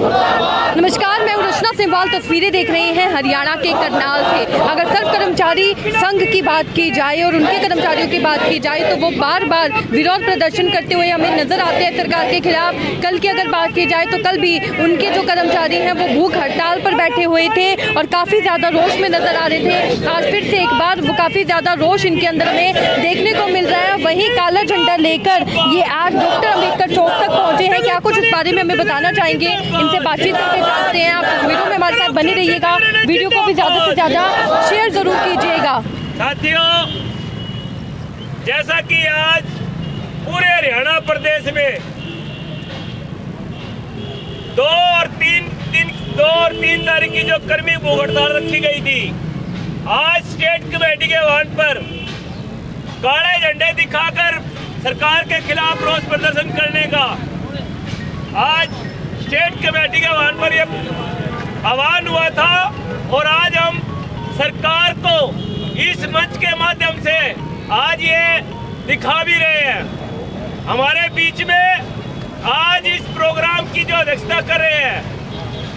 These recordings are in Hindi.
नमस्कार, मैं रचना सिंवाल। तस्वीरें देख रहे हैं हरियाणा के करनाल से। अगर सर्व कर्मचारी संघ की बात की जाए और उनके कर्मचारियों की बात की जाए तो वो बार बार विरोध प्रदर्शन करते हुए हमें नजर आते हैं सरकार के खिलाफ। कल की अगर बात की जाए तो कल भी उनके जो कर्मचारी हैं वो भूख हड़ताल पर बैठे हुए थे और काफ़ी ज़्यादा रोष में नजर आ रहे थे। आज फिर से एक बार वो काफ़ी ज़्यादा रोष इनके अंदर हमें देखने को मिल रहा है। वहीं काला झंडा लेकर ये आज डॉक्टर अम्बेडकर चौक तक पहुँचे हैं। क्या कुछ इस बारे में हमें बताना चाहेंगे, इनसे बातचीत करके जानते हैं। आप वीडियो में हमारे साथ बने रहिएगा, वीडियो को भी ज़्यादा से ज़्यादा शेयर ज़रूर कीजिएगा। साथियों, जैसा कि आज पूरे हरियाणा प्रदेश में 2 और 3 तारीख की जो कर्मी भूख हड़ताल रखी गई थी, आज स्टेट कमेटी के आह्वान पर काले झंडे दिखाकर सरकार के खिलाफ रोष प्रदर्शन करने का आज स्टेट कमेटी के आह्वान पर यह आह्वान हुआ था। और आज हम सरकार को इस मंच के माध्यम से आज ये दिखा भी रहे हैं। हमारे बीच में आज इस प्रोग्राम की जो अध्यक्षता कर रहे हैं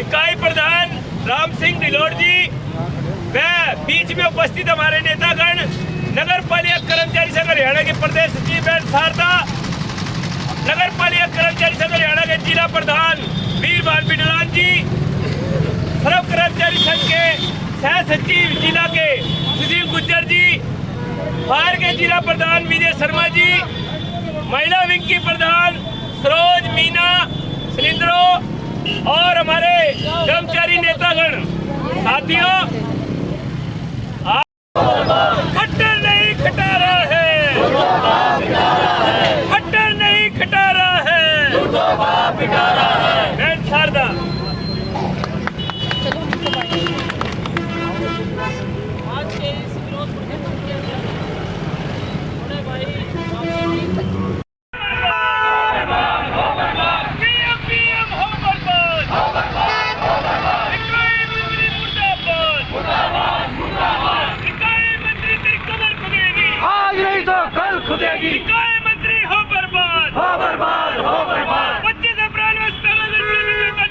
इकाई प्रधान राम सिंह ढिलोड़ जी, वह बीच में उपस्थित हमारे नेतागण, नगर पालिका कर्मचारी संघ हरियाणा के प्रदेश सचिव शारदा, नगर पालिका कर्मचारी संघ हरियाणा के जिला प्रधान वीर भान बिडलान जी, सर्व कर्मचारी संघ के सह सचिव जिला के सुशील गुज्जर जी, फायर के जिला प्रधान विजय शर्मा जी, महिला विंग की प्रधान सरोज मीना सलिंद्रो और हमारे कर्मचारी नेतागण। साथियों, खट्टर नहीं खटारा है, खट्टर नहीं खटारा है, मैं शारदा। आज के इस विरोध प्रदर्शन के अंदर बड़े भाई खुदेगी इकाई मंत्री हो बर्बाद, हो बर्बाद, हो बर्बाद। 25 अप्रैल में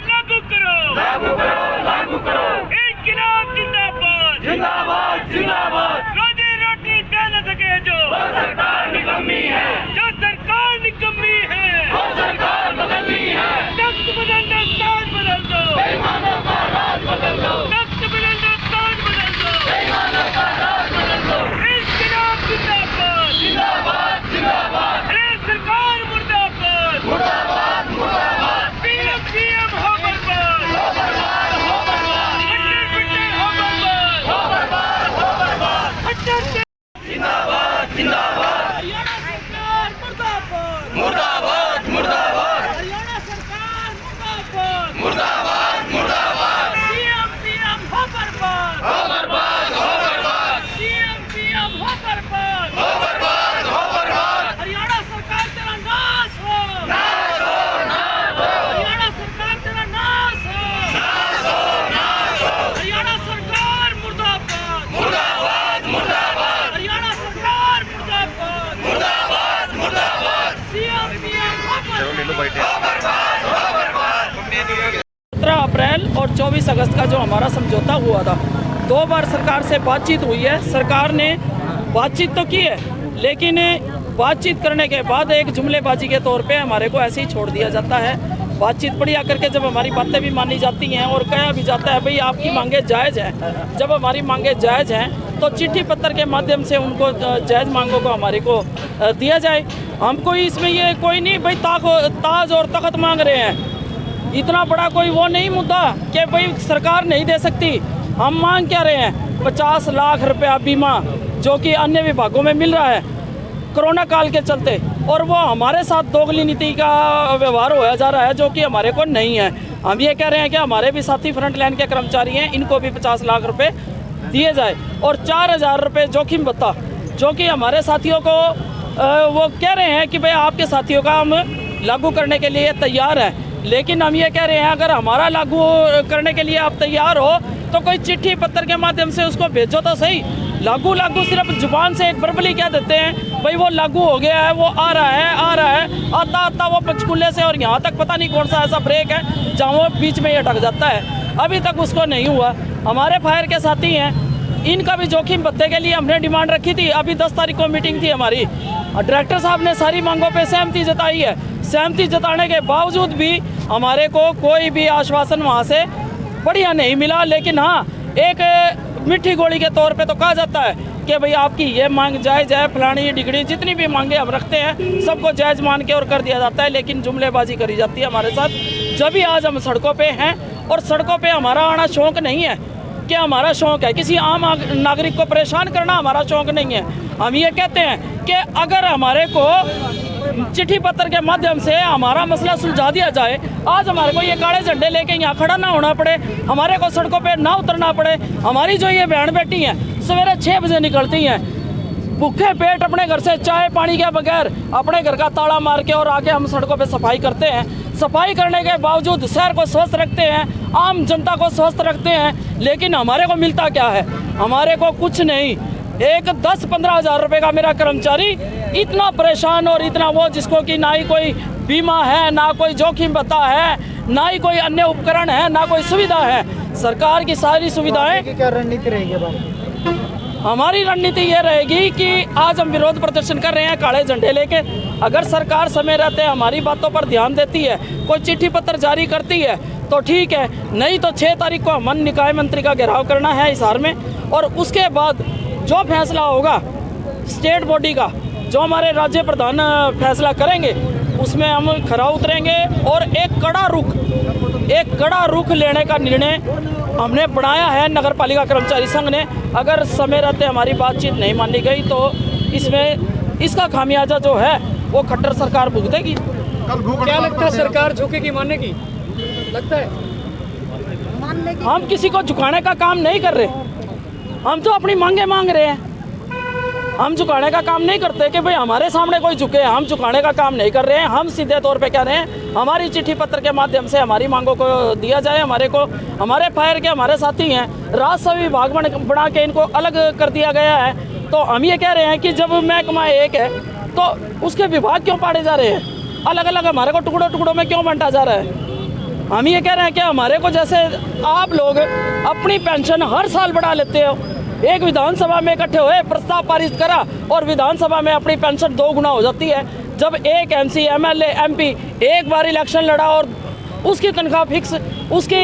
लागू करो, लागू करो, लागू करो। इनकलाब जिंदाबाद, जिंदाबाद, जिंदाबाद। रोजी रोटी दे न सके जो सरकार निकम्मी है, जो सरकार निकम्मी है, वो सरकार बदलनी है। तख्त बदल दो, ताज बदल दो, बेईमानों का राज बदल दो। तख्त बदल दो, ताज बदल दो, बेईमानों का राज बदल दो। इनकलाब जिंदाबाद, जिंदाबाद, जिंदाबाद। सरकार मुर्दाबाद, मुर्दाबाद, मुर्दाबाद। पीएम हो बर्बाद, हो बर्बाद, हो बर्बाद। खट्टर हो बर्बाद, हो बर्बाद, हो बर्बाद। खट्टर जिंदाबाद, जिंदाबाद। हरियाणा सरकार मुर्दाबाद, मुर्दाबाद, मुर्दाबाद। हरियाणा सरकार मुर्दाबाद, मुर्दाबाद, मुर्दाबाद। पीएम हो बर्बाद, हो बर्बाद, हो बर्बाद। पीएम हो बर्बाद, हो बर्बाद, हो बर्बाद। हरियाणा सरकार तेरा नाश हो, नाश हो, नाश हो। हरियाणा सरकार तेरा नाश हो, नाश हो, नाश हो। हरियाणा सरकार मुर्दाबाद, मुर्दाबाद, मुर्दाबाद। हरियाणा सरकार मुर्दाबाद, मुर्दाबाद, मुर्दाबाद। पीएम हो बर्बाद। हो बर्बाद, हो बर्बाद। 17 अप्रैल और 24 अगस्त का जो हमारा समझौता हुआ था, 2 बार सरकार से बातचीत हुई है। सरकार ने बातचीत तो की है, लेकिन बातचीत करने के बाद एक जुमलेबाजी के तौर पे हमारे को ऐसे ही छोड़ दिया जाता है। बातचीत बढ़िया करके जब हमारी बातें भी मानी जाती हैं और कहा भी जाता है भाई आपकी मांगे जायज़ हैं, जब हमारी मांगे जायज़ हैं तो चिट्ठी पत्र के माध्यम से उनको जायज़ मांगों को हमारे को दिया जाए। हमको इसमें ये कोई नहीं भाई ताज और तख्त मांग रहे हैं, इतना बड़ा कोई वो नहीं मुद्दा कि भाई सरकार नहीं दे सकती। हम मांग क्या रहे हैं? 50 लाख रुपया बीमा जो कि अन्य विभागों में मिल रहा है कोरोना काल के चलते, और वो हमारे साथ दोगली नीति का व्यवहार होया जा रहा है जो कि हमारे को नहीं है। हम ये कह रहे हैं कि हमारे भी साथी फ्रंट लाइन के कर्मचारी हैं, इनको भी 50 लाख रुपए दिए जाए और 4000 रुपये जोखिम भत्ता जो कि हमारे साथियों को वो कह रहे हैं कि भाई आपके साथियों का हम लागू करने के लिए तैयार हैं, लेकिन हम ये कह रहे हैं अगर हमारा लागू करने के लिए आप तैयार हो तो कोई चिट्ठी पत्र के माध्यम से उसको भेजो तो सही। लागू सिर्फ जुबान से एक वर्बली कह देते हैं भाई वो लागू हो गया है, वो आ रहा है, आता आता वो पंचकुले से और यहाँ तक पता नहीं कौन सा ऐसा ब्रेक है जहाँ वो बीच में ही अटक जाता है। अभी तक उसको नहीं हुआ। हमारे फायर के साथी हैं, इनका भी जोखिम भत्ते के लिए हमने डिमांड रखी थी। अभी 10 तारीख को मीटिंग थी हमारी, डायरेक्टर साहब ने सारी मांगों पे सहमति जताई है। सहमति जताने के बावजूद भी हमारे को कोई भी आश्वासन वहाँ से बढ़िया नहीं मिला। लेकिन हाँ, एक मीठी गोली के तौर पे तो कहा जाता है कि भाई आपकी ये मांग जायज़ है, फलानी डिगड़ी जितनी भी मांगे हम रखते हैं सबको जायज़ मान के और कर दिया जाता है। लेकिन जुमलेबाजी करी जाती है हमारे साथ। जब भी आज हम सड़कों पे हैं, और सड़कों पे हमारा आना शौक़ नहीं है कि हमारा शौक़ है किसी आम नागरिक को परेशान करना, हमारा शौक़ नहीं है। हम ये कहते हैं कि अगर हमारे को चिट्ठी पत्र के माध्यम से हमारा मसला सुलझा दिया जाए, आज हमारे को ये काले झंडे लेके यहाँ खड़ा ना होना पड़े, हमारे को सड़कों पे ना उतरना पड़े। हमारी जो ये बहन बेटी हैं सवेरे 6 बजे निकलती हैं, भूखे पेट अपने घर से चाय पानी के बगैर अपने घर का ताला मार के और आके हम सड़कों पे सफाई करते हैं। सफाई करने के बावजूद शहर को स्वस्थ रखते हैं, आम जनता को स्वस्थ रखते हैं, लेकिन हमारे को मिलता क्या है? हमारे को कुछ नहीं। एक 10-15 हज़ार रुपये का मेरा कर्मचारी इतना परेशान और इतना वो, जिसको कि ना ही कोई बीमा है, ना कोई जोखिम भत्ता है, ना ही कोई अन्य उपकरण है, ना कोई सुविधा है। सरकार की सारी सुविधाएं। क्या रणनीति रहेगी? हमारी रणनीति ये रहेगी कि आज हम विरोध प्रदर्शन कर रहे हैं काले झंडे लेके। अगर सरकार समय रहते हमारी बातों पर ध्यान देती है, कोई चिट्ठी पत्र जारी करती है तो ठीक है, नहीं तो 6 तारीख को वन निकाय मंत्री का घेराव करना है हिसार में। और उसके बाद जो फैसला होगा स्टेट बॉडी का, जो हमारे राज्य प्रधान फैसला करेंगे, उसमें हम खरा उतरेंगे और एक कड़ा रुख लेने का निर्णय हमने बनाया है नगर पालिका कर्मचारी संघ ने। अगर समय रहते हमारी बातचीत नहीं मानी गई तो इसका खामियाजा जो है वो खट्टर सरकार भुगतेगी। क्या लगता है सरकार झुकेगी, मानेगी? लगता है हम किसी को झुकाने का काम नहीं कर रहे, हम तो अपनी मांगे मांग रहे हैं। हम झुकाने का काम नहीं करते कि भाई हमारे सामने कोई झुके, हम झुकाने का काम नहीं कर रहे हैं। हम सीधे तौर पे कह रहे हैं हमारी चिट्ठी पत्र के माध्यम से हमारी मांगों को दिया जाए। हमारे फायर के हमारे साथी हैं, राजस्व विभाग बना के इनको अलग कर दिया गया है। तो हम ये कह रहे हैं कि जब महकमा एक है तो उसके विभाग क्यों पाड़े जा रहे हैं? अलग अलग हमारे को टुकड़ों में क्यों बांटा जा रहा है? हम ये कह रहे हैं कि हमारे को, जैसे आप लोग अपनी पेंशन हर साल बढ़ा लेते हो, एक विधानसभा में इकट्ठे हुए, प्रस्ताव पारित करा और विधानसभा में अपनी पेंशन 2 गुना हो जाती है। जब एक MC, MLA, MP एक बार इलेक्शन लड़ा और उसकी तनख्वाह फिक्स, उसकी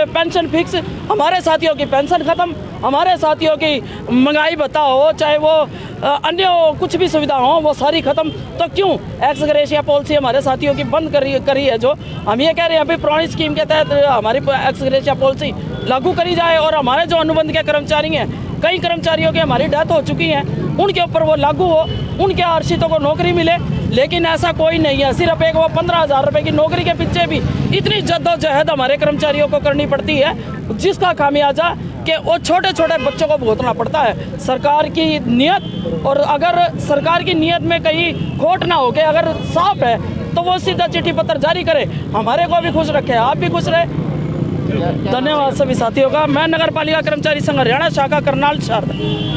पेंशन फिक्स, हमारे साथियों की पेंशन ख़त्म, हमारे साथियों की महंगाई भत्ता हो, चाहे वो अन्य कुछ भी सुविधा हो, वो सारी ख़त्म। तो क्यों एक्स ग्रेशिया पॉलिसी हमारे साथियों की बंद करी है? जो हम ये कह रहे हैं अभी पुरानी स्कीम के तहत हमारी एक्स ग्रेशिया पॉलिसी लागू करी जाए और हमारे जो अनुबंध के कर्मचारी हैं, कई कर्मचारियों की हमारी डेथ हो चुकी है, उनके ऊपर वो लागू हो, उनके आश्रितों को नौकरी मिले। लेकिन ऐसा कोई नहीं है। सिर्फ एक वो 15 हज़ार रुपये की नौकरी के पीछे भी इतनी जद्दोजहद हमारे कर्मचारियों को करनी पड़ती है, जिसका खामियाजा कि वो छोटे छोटे बच्चों को भुगतना पड़ता है। सरकार की नीयत, और अगर सरकार की नीयत में कहीं खोट ना हो के अगर साफ है तो वो सीधा चिट्ठी पत्र जारी करे, हमारे को भी खुश रखे, आप भी खुश रहे। धन्यवाद सभी साथियों का। मैं नगर पालिका कर्मचारी संघ हरियाणा शाखा करनाल शारदा।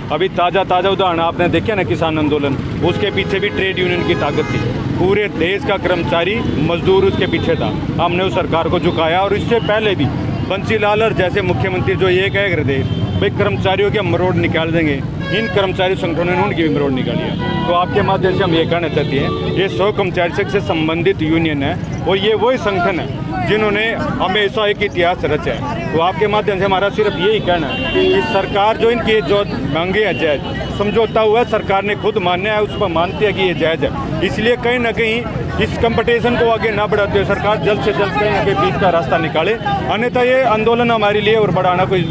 अभी ताज़ा उदाहरण आपने देखे ना, किसान आंदोलन, उसके पीछे भी ट्रेड यूनियन की ताकत थी। पूरे देश का कर्मचारी मजदूर उसके पीछे था। हमने उस सरकार को झुकाया। और इससे पहले भी बंसीलाल और जैसे मुख्यमंत्री जो ये कह रहे थे भाई कर्मचारियों के मरोड़ निकाल देंगे, इन कर्मचारी संगठनों ने उनकी भी मरोड़ निकाली है। तो आपके माध्यम से हम ये कहना चाहते हैं, ये 100 कर्मचारी संघ से संबंधित यूनियन है और ये वही संगठन है जिन्होंने हमेशा एक इतिहास रचा है। तो आपके माध्यम से हमारा सिर्फ यही कहना है कि सरकार जो इनकी जो मांगे हैं जायज़, समझौता हुआ है, सरकार ने खुद मान्य है, उस पर मानती है कि ये जायज़ है। इसलिए कहीं ना कहीं इस कंपटीशन को आगे ना बढ़ाते हुए सरकार जल्द से जल्द कहीं ना कहीं बीच का रास्ता निकाले। अन्यथा ये आंदोलन हमारे लिए और बढ़ाना कोई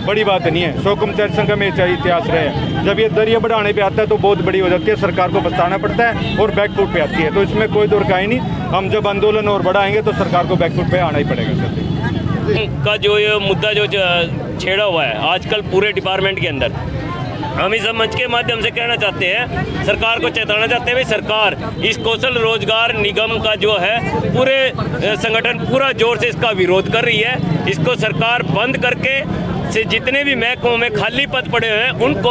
बड़ी बात नहीं है। 100 कर्मचारी संघ में इतिहास रहे, जब ये दरिया बढ़ाने पे आता है तो बहुत बड़ी हो जाती है, सरकार को बताना पड़ता है और बैकफुट पे आती है। तो इसमें कोई दुर्काई नहीं, हम जब आंदोलन और बढ़ाएंगे तो सरकार को बैकफुट पे आना ही पड़ेगा। का जो ये मुद्दा जो छेड़ा हुआ है आजकल पूरे डिपार्टमेंट के अंदर, हम इस मंच के माध्यम से कहना चाहते हैं, सरकार को चेताना चाहते हैं भाई सरकार इस कौशल रोजगार निगम का जो है पूरे संगठन पूरा जोर से इसका विरोध कर रही है। इसको सरकार बंद करके से जितने भी महकमों में खाली पद पड़े हुए हैं उनको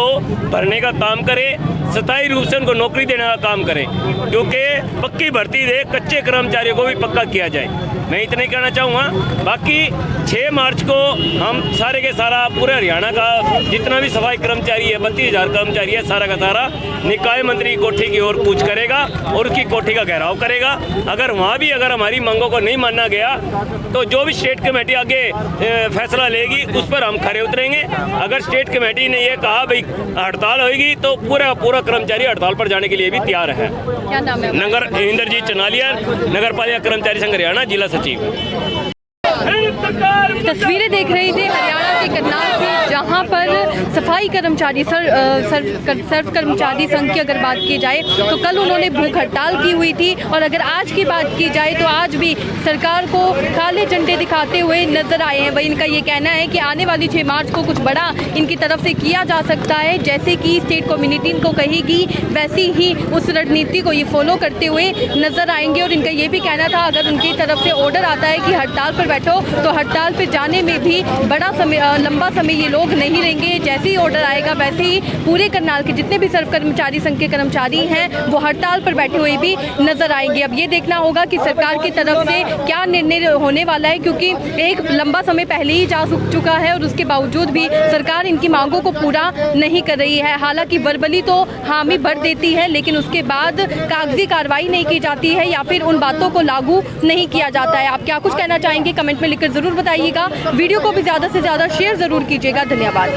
भरने का काम करे। स्थायी रूप से उनको नौकरी देने का काम करें, क्योंकि पक्की भर्ती दे, कच्चे कर्मचारियों को भी पक्का किया जाए। मैं इतना ही कहना चाहूँगा। बाकी 6 मार्च को हम सारे के सारा पूरे हरियाणा का जितना भी सफाई कर्मचारी है, 32,000 कर्मचारी है, सारा का सारा निकाय मंत्री की कोठी की ओर कूच करेगा और उसकी कोठी का घेराव करेगा। अगर वहाँ भी अगर हमारी मांगों को नहीं माना गया तो जो भी स्टेट कमेटी आगे फैसला लेगी उस पर हम खरे उतरेंगे। अगर स्टेट कमेटी ने ये कहा भाई हड़ताल होगी तो पूरा पूरा कर्मचारी हड़ताल पर जाने के लिए भी तैयार है। क्या नाम है? नगर इंद्रजीत चनालिया, नगर पालिका कर्मचारी संघ हरियाणा, जिला सचिव। तस्वीरें देख रहे थे हरियाणा के करनाल से, जहां पर सफाई कर्मचारी सर्व कर्मचारी संघ की अगर बात की जाए तो कल उन्होंने भूख हड़ताल की हुई थी, और अगर आज की बात की जाए तो आज भी सरकार को काले झंडे दिखाते हुए नजर आए हैं। वही इनका ये कहना है कि आने वाली 6 मार्च को कुछ बड़ा इनकी तरफ से किया जा सकता है, जैसे कि स्टेट कम्युनिटी इनको कहेगी वैसी ही उस रणनीति को ये फॉलो करते हुए नजर आएंगे। और इनका ये भी कहना था अगर उनकी तरफ से ऑर्डर आता है कि हड़ताल पर बैठो तो हड़ताल पर जाने में भी बड़ा समय लंबा समय ये लोग नहीं रहेंगे। जैसे ही ऑर्डर आएगा वैसे ही पूरे करनाल के जितने भी सर्व कर्मचारी संघ के कर्मचारी हैं वो हड़ताल पर बैठे हुए भी नजर आएंगे। अब ये देखना होगा कि सरकार की तरफ से क्या निर्णय होने वाला है, क्योंकि एक लंबा समय पहले ही जा चुका है और उसके बावजूद भी सरकार इनकी मांगों को पूरा नहीं कर रही है। हालांकि वर्बली तो हामी भर देती है, लेकिन उसके बाद कागजी कार्रवाई नहीं की जाती है या फिर उन बातों को लागू नहीं किया जाता है। आप क्या कुछ कहना चाहेंगे कमेंट में लिखकर जरूर बताइएगा। वीडियो को भी ज़्यादा से ज़्यादा शेयर ज़रूर कीजिएगा। धन्यवाद।